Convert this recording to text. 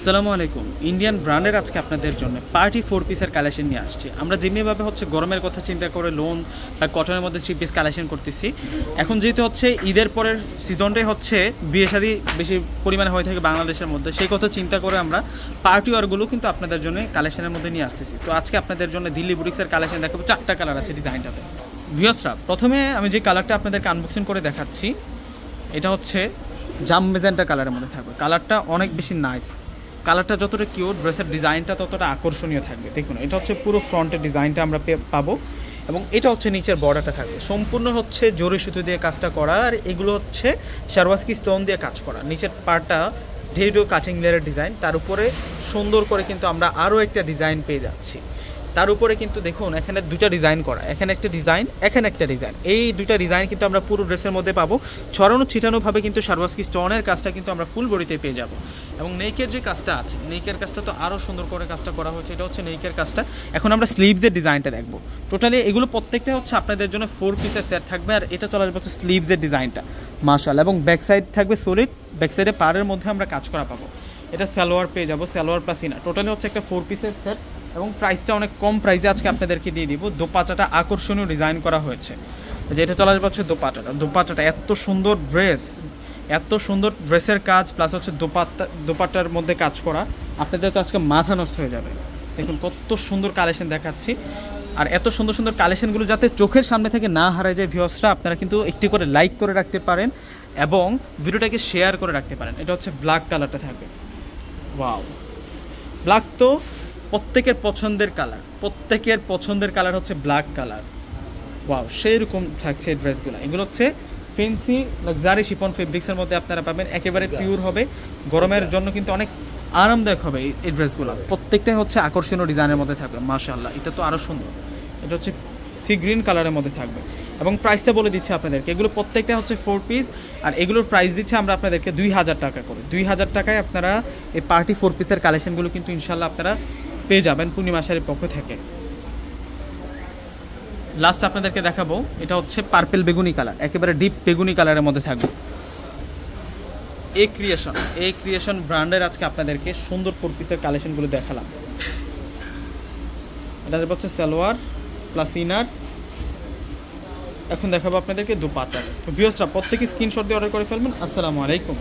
আসসালামু আলাইকুম। ইন্ডিয়ান ব্র্যান্ডের আজকে আপনাদের জন্য পার্টি 4 পিসের কালেকশন নিয়ে আসছি। আমরা যেমনিভাবে হচ্ছে গরমের কথা চিন্তা করে লোন বা কটনের মধ্যে 3 পিস কালেকশন করতেছি, এখন যেহেতু হচ্ছে ঈদের পরের সিজনটাই হচ্ছে বিয়ে শাদী বেশি পরিমাণে হয়ে থাকে বাংলাদেশের মধ্যে, সেই কথা চিন্তা করে আমরা পার্টি ওয়ারগুলো কিন্তু আপনাদের জন্য কালেকশনের মধ্যে নিয়ে আসতেছি। তো আজকে আপনাদের জন্য দিল্লি বুটিক্সের কালেকশন দেখাবো। 4টা কালার আছে ডিজাইনটাতে। ভিউয়ার্সরা, প্রথমে আমি যে কালারটা আপনাদেরকে আনবক্সিং করে দেখাচ্ছি, এটা হচ্ছে জাম মেজেন্টা কালারের মধ্যে থাকবে। কালারটা অনেক বেশি নাইস। কালারটা যতটা কিউট, ড্রেসের ডিজাইনটা ততটা আকর্ষণীয় থাকবে। দেখুন, এটা হচ্ছে পুরো ফ্রন্টের ডিজাইনটা আমরা পাবো, এবং এটা হচ্ছে নিচের বর্ডারটা থাকবে সম্পূর্ণ হচ্ছে জরি সুতো দিয়ে কাজটা করা, আর এগুলো হচ্ছে শারওয়াস্কি স্টোন দিয়ে কাজ করা। নিচের পার্টটা ঢেডো কাটিং লেয়ারের ডিজাইন, তার উপরে সুন্দর করে কিন্তু আমরা আরও একটা ডিজাইন পেয়ে যাচ্ছি। তার উপরে কিন্তু দেখুন এখানে দুইটা ডিজাইন করা, এখানে একটা ডিজাইন, এখানে একটা ডিজাইন। এই দুইটা ডিজাইন কিন্তু আমরা পুরো ড্রেসের মধ্যে পাবো। ছড়ানো ছিটানোভাবে কিন্তু শারওয়াস্কি স্টোনের কাজটা কিন্তু আমরা ফুল বডিতে পেয়ে যাব। এবং নেকের যে কাজটা আছে, নেকের কাজটা তো আরও সুন্দর করে কাজটা করা হয়েছে। এটা হচ্ছে নেকের কাজটা। এখন আমরা স্লিভসের ডিজাইনটা দেখবো। টোটালি এগুলো প্রত্যেকটা হচ্ছে আপনাদের জন্য 4 পিসের সেট থাকবে, আর এটা চলে আসবে হচ্ছে স্লিভসের ডিজাইনটা মাশাআল্লাহ। এবং ব্যাক সাইড থাকবে সলিড, ব্যাক সাইডে পাড়ের মধ্যে আমরা কাজ করা পাবো। এটা সালোয়ার পেয়ে যাবো, সালোয়ার প্লাস ইনার। টোটালি হচ্ছে একটা 4 পিসের সেট, এবং প্রাইসটা অনেক কম প্রাইসে আজকে আপনাদেরকে দিয়ে দিব। দোপাট্টাটা আকর্ষণীয় ডিজাইন করা হয়েছে, যে এটা চলে আসবে হচ্ছে দোপাট্টাটা এত সুন্দর ড্রেস, এত সুন্দর ড্রেসের কাজ প্লাস হচ্ছে দোপাট্টার মধ্যে কাজ করা, আপনাদের তো আজকে মাথা নষ্ট হয়ে যাবে। দেখুন কত সুন্দর কালেকশন দেখাচ্ছি, আর এত সুন্দর সুন্দর কালেকশনগুলো যাতে চোখের সামনে থেকে না হারায় যায় ভিউয়ার্সরা, আপনারা কিন্তু একটি করে লাইক করে রাখতে পারেন এবং ভিডিওটাকে শেয়ার করে রাখতে পারেন। এটা হচ্ছে ব্ল্যাক কালারটা থাকবে। ওয়াও, ব্ল্যাক তো প্রত্যেকের পছন্দের কালার, প্রত্যেকের পছন্দের কালার হচ্ছে ব্ল্যাক কালার। ওয়াও, সেই রকম থাকছে ড্রেসগুলো। এগুলো হচ্ছে ফেন্সি লাক্সারি শিফন ফেব্রিক্সের মধ্যে আপনারা পাবেন, একেবারে পিওর হবে। গরমের জন্য কিন্তু অনেক আরামদায়ক হবে এই ড্রেসগুলো। প্রত্যেকটাই হচ্ছে আকর্ষণীয় ডিজাইনের মধ্যে থাকবে মাশাআল্লাহ। এটা তো আরও সুন্দর। এটা হচ্ছে সি গ্রিন কালারের মধ্যে থাকবে, এবং প্রাইসটা বলে দিচ্ছি আপনাদেরকে। এগুলো প্রত্যেকটা হচ্ছে 4 পিস, আর এগুলোর প্রাইস দিচ্ছে আমরা আপনাদেরকে 2000 টাকা করে। 2000 টাকায় আপনারা এই পার্টি 4 পিসের কালেকশনগুলো কিন্তু ইনশাল্লাহ আপনারা পেয়ে যাবেন পূর্ণিমা শাড়ির পক্ষ থেকে। লাস্ট আপনাদেরকে দেখাবো, এটা হচ্ছে পার্পেল বেগুনি কালার, একেবারে ডিপ বেগুনি কালারের মধ্যে থাকবে। এই ক্রিয়েশন ব্র্যান্ডের আজকে আপনাদেরকে সুন্দর 4 পিসের কালেকশনগুলো দেখালাম। এটা হচ্ছে সালোয়ার প্লাস ইনার। এখন দেখাবো আপনাদেরকে দোপাট্টা। তো ভিউয়ার্সরা, প্রত্যেকে স্ক্রিনশট দিয়ে অর্ডার করে ফেলবেন। আসসালামু আলাইকুম।